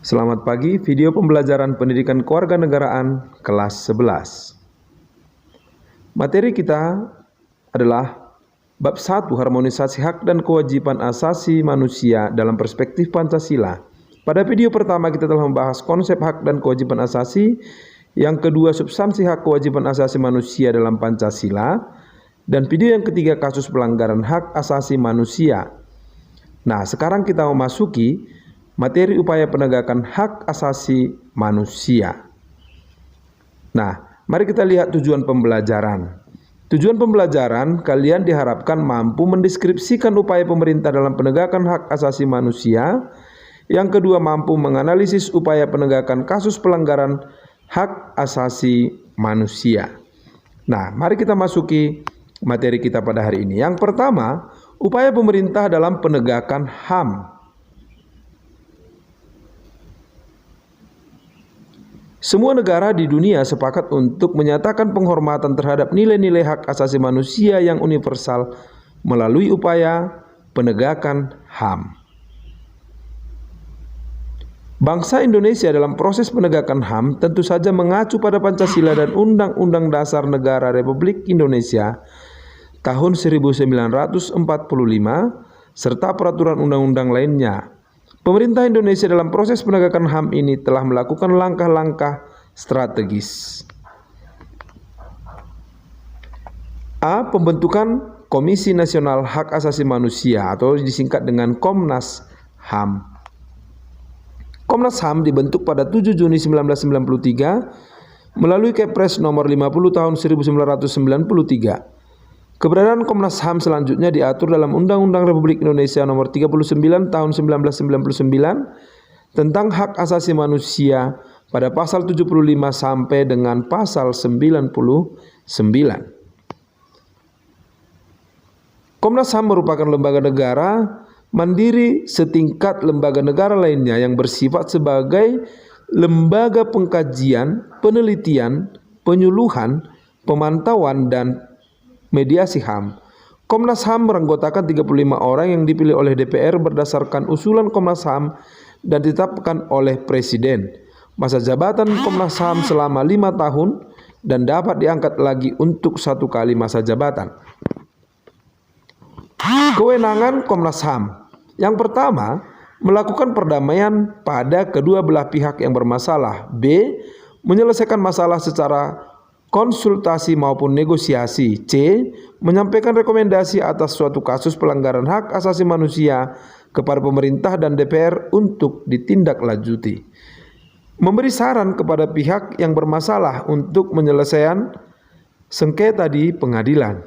Selamat pagi, video pembelajaran pendidikan kewarganegaraan kelas 11. Materi kita adalah bab 1, harmonisasi hak dan kewajiban asasi manusia dalam perspektif Pancasila. Pada video pertama kita telah membahas konsep hak dan kewajiban asasi, yang kedua substansi hak kewajiban asasi manusia dalam Pancasila, dan video yang ketiga kasus pelanggaran hak asasi manusia. Nah, sekarang kita memasuki materi upaya penegakan hak asasi manusia. Nah, mari kita lihat tujuan pembelajaran. Tujuan pembelajaran, kalian diharapkan mampu mendeskripsikan upaya pemerintah dalam penegakan hak asasi manusia. Yang kedua, mampu menganalisis upaya penegakan kasus pelanggaran hak asasi manusia. Nah, mari kita masuki materi kita pada hari ini. Yang pertama, upaya pemerintah dalam penegakan HAM. Semua negara di dunia sepakat untuk menyatakan penghormatan terhadap nilai-nilai hak asasi manusia yang universal melalui upaya penegakan HAM. Bangsa Indonesia dalam proses penegakan HAM tentu saja mengacu pada Pancasila dan Undang-Undang Dasar Negara Republik Indonesia tahun 1945 serta peraturan undang-undang lainnya. Pemerintah Indonesia dalam proses penegakan HAM ini telah melakukan langkah-langkah strategis. A. Pembentukan Komisi Nasional Hak Asasi Manusia atau disingkat dengan Komnas HAM. Komnas HAM dibentuk pada 7 Juni 1993 melalui Kepres nomor 50 tahun 1993. Keberadaan Komnas HAM selanjutnya diatur dalam Undang-Undang Republik Indonesia nomor 39 tahun 1999 tentang hak asasi manusia pada pasal 75 sampai dengan pasal 99. Komnas HAM merupakan lembaga negara mandiri setingkat lembaga negara lainnya yang bersifat sebagai lembaga pengkajian, penelitian, penyuluhan, pemantauan, dan mediasi HAM. Komnas HAM beranggotakan 35 orang yang dipilih oleh DPR berdasarkan usulan Komnas HAM dan ditetapkan oleh Presiden. Masa jabatan Komnas HAM selama 5 tahun dan dapat diangkat lagi untuk 1 kali masa jabatan. Kewenangan Komnas HAM. Yang pertama, melakukan perdamaian pada kedua belah pihak yang bermasalah. B. Menyelesaikan masalah secara konsultasi maupun negosiasi. C. Menyampaikan rekomendasi atas suatu kasus pelanggaran hak asasi manusia kepada pemerintah dan DPR untuk ditindaklanjuti. Memberi saran kepada pihak yang bermasalah untuk menyelesaikan sengketa di pengadilan.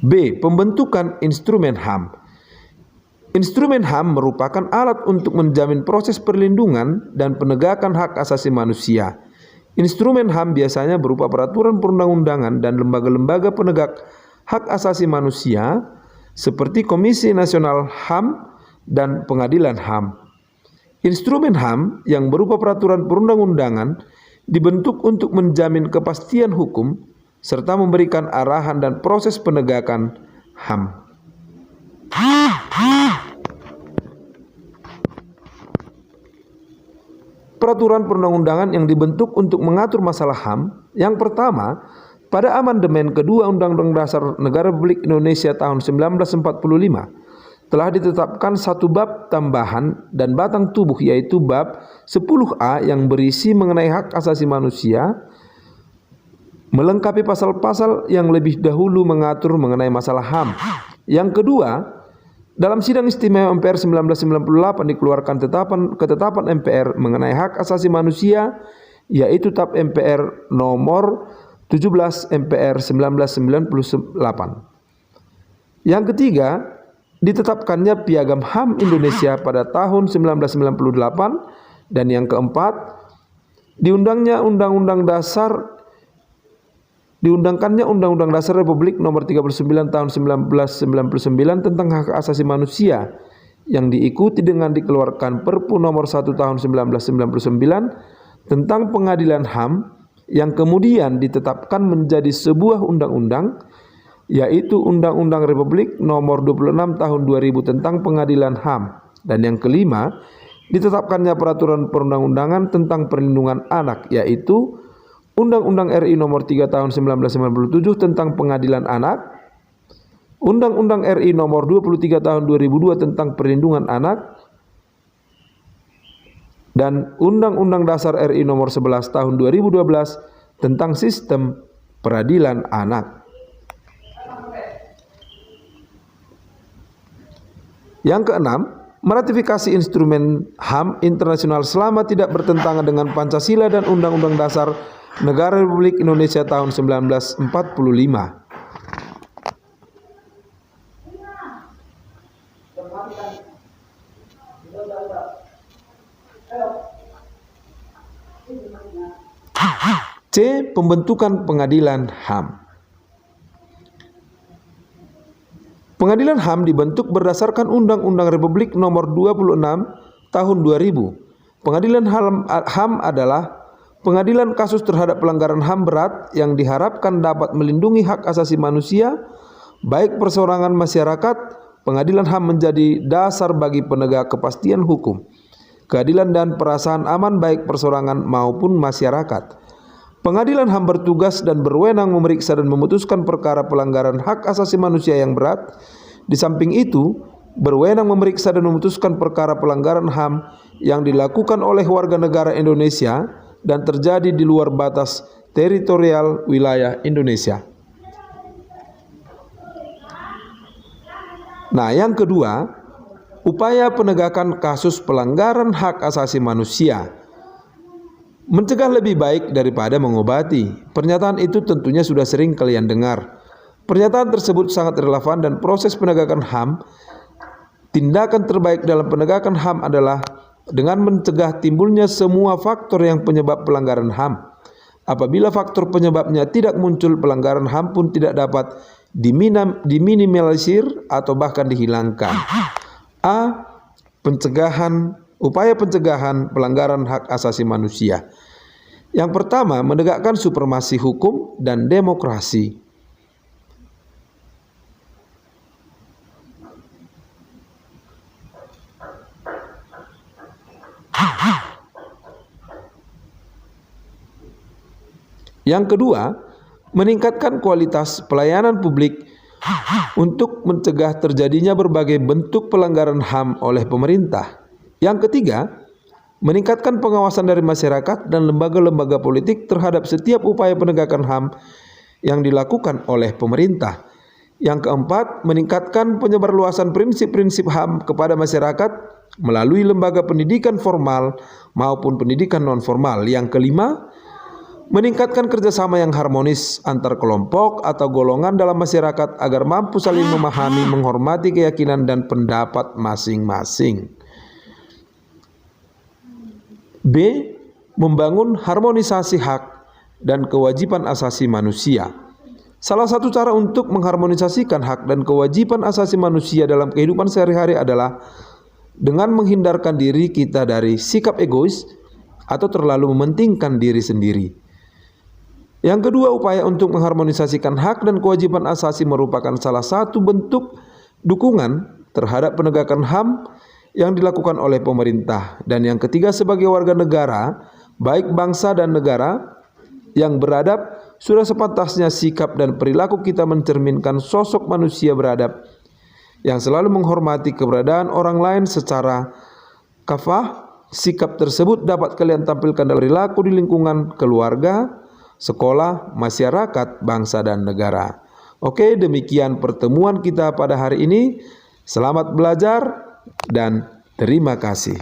B. Pembentukan instrumen HAM. Instrumen HAM merupakan alat untuk menjamin proses perlindungan dan penegakan hak asasi manusia. Instrumen HAM biasanya berupa peraturan perundang-undangan dan lembaga-lembaga penegak hak asasi manusia seperti Komisi Nasional HAM dan Pengadilan HAM. Instrumen HAM yang berupa peraturan perundang-undangan dibentuk untuk menjamin kepastian hukum serta memberikan arahan dan proses penegakan HAM. Peraturan perundang-undangan yang dibentuk untuk mengatur masalah HAM. Yang pertama, pada amandemen kedua Undang-Undang Dasar Negara Republik Indonesia tahun 1945 telah ditetapkan 1 bab tambahan dan batang tubuh, yaitu bab 10A yang berisi mengenai hak asasi manusia, melengkapi pasal-pasal yang lebih dahulu mengatur mengenai masalah HAM. Yang kedua, dalam sidang istimewa MPR 1998 dikeluarkan ketetapan MPR mengenai hak asasi manusia, yaitu TAP MPR nomor 17 MPR 1998. Yang ketiga, ditetapkannya Piagam HAM Indonesia pada tahun 1998, dan yang keempat, diundangkannya Undang-Undang Dasar Republik Nomor 39 Tahun 1999 tentang hak asasi manusia yang diikuti dengan dikeluarkan Perpu Nomor 1 Tahun 1999 tentang Pengadilan HAM yang kemudian ditetapkan menjadi sebuah undang-undang yaitu Undang-Undang Republik Nomor 26 Tahun 2000 tentang Pengadilan HAM. Dan yang kelima, ditetapkannya peraturan perundang-undangan tentang perlindungan anak, yaitu Undang-Undang RI Nomor 3 Tahun 1997 tentang Pengadilan Anak, Undang-Undang RI Nomor 23 Tahun 2002 tentang Perlindungan Anak, dan Undang-Undang Dasar RI Nomor 11 Tahun 2012 tentang Sistem Peradilan Anak. Yang keenam, meratifikasi instrumen HAM internasional selama tidak bertentangan dengan Pancasila dan Undang-Undang Dasar Negara Republik Indonesia tahun 1945. C. Pembentukan Pengadilan HAM. Pengadilan HAM dibentuk berdasarkan Undang-Undang Republik Nomor 26 Tahun 2000. Pengadilan HAM adalah pengadilan kasus terhadap pelanggaran HAM berat yang diharapkan dapat melindungi hak asasi manusia, baik perseorangan masyarakat. Pengadilan HAM menjadi dasar bagi penegak kepastian hukum, keadilan dan perasaan aman baik perseorangan maupun masyarakat. Pengadilan HAM bertugas dan berwenang memeriksa dan memutuskan perkara pelanggaran hak asasi manusia yang berat. Di samping itu, berwenang memeriksa dan memutuskan perkara pelanggaran HAM yang dilakukan oleh warga negara Indonesia dan terjadi di luar batas teritorial wilayah Indonesia. Nah, yang kedua, upaya penegakan kasus pelanggaran hak asasi manusia. Mencegah lebih baik daripada mengobati. Pernyataan itu tentunya sudah sering kalian dengar. Pernyataan tersebut sangat relevan dan proses penegakan HAM. Tindakan terbaik dalam penegakan HAM adalah dengan mencegah timbulnya semua faktor yang penyebab pelanggaran HAM. Apabila faktor penyebabnya tidak muncul, pelanggaran HAM pun tidak dapat diminimalisir atau bahkan dihilangkan. A. Upaya pencegahan pelanggaran hak asasi manusia. Yang pertama, menegakkan supremasi hukum dan demokrasi. Yang kedua, meningkatkan kualitas pelayanan publik untuk mencegah terjadinya berbagai bentuk pelanggaran HAM oleh pemerintah. Yang ketiga, meningkatkan pengawasan dari masyarakat dan lembaga-lembaga politik terhadap setiap upaya penegakan HAM yang dilakukan oleh pemerintah. Yang keempat, meningkatkan penyebarluasan prinsip-prinsip HAM kepada masyarakat melalui lembaga pendidikan formal maupun pendidikan non-formal. Yang kelima, meningkatkan kerjasama yang harmonis antar kelompok atau golongan dalam masyarakat agar mampu saling memahami, menghormati keyakinan dan pendapat masing-masing. B. Membangun harmonisasi hak dan kewajiban asasi manusia. Salah satu cara untuk mengharmonisasikan hak dan kewajiban asasi manusia dalam kehidupan sehari-hari adalah dengan menghindarkan diri kita dari sikap egois atau terlalu mementingkan diri sendiri. Yang kedua, upaya untuk mengharmonisasikan hak dan kewajiban asasi merupakan salah satu bentuk dukungan terhadap penegakan HAM yang dilakukan oleh pemerintah. Dan yang ketiga, sebagai warga negara, baik bangsa dan negara yang beradab, sudah sepantasnya sikap dan perilaku kita mencerminkan sosok manusia beradab yang selalu menghormati keberadaan orang lain secara kafah. Sikap tersebut dapat kalian tampilkan dalam perilaku di lingkungan keluarga, sekolah, masyarakat, bangsa, dan negara. Oke, demikian pertemuan kita pada hari ini. Selamat belajar dan terima kasih.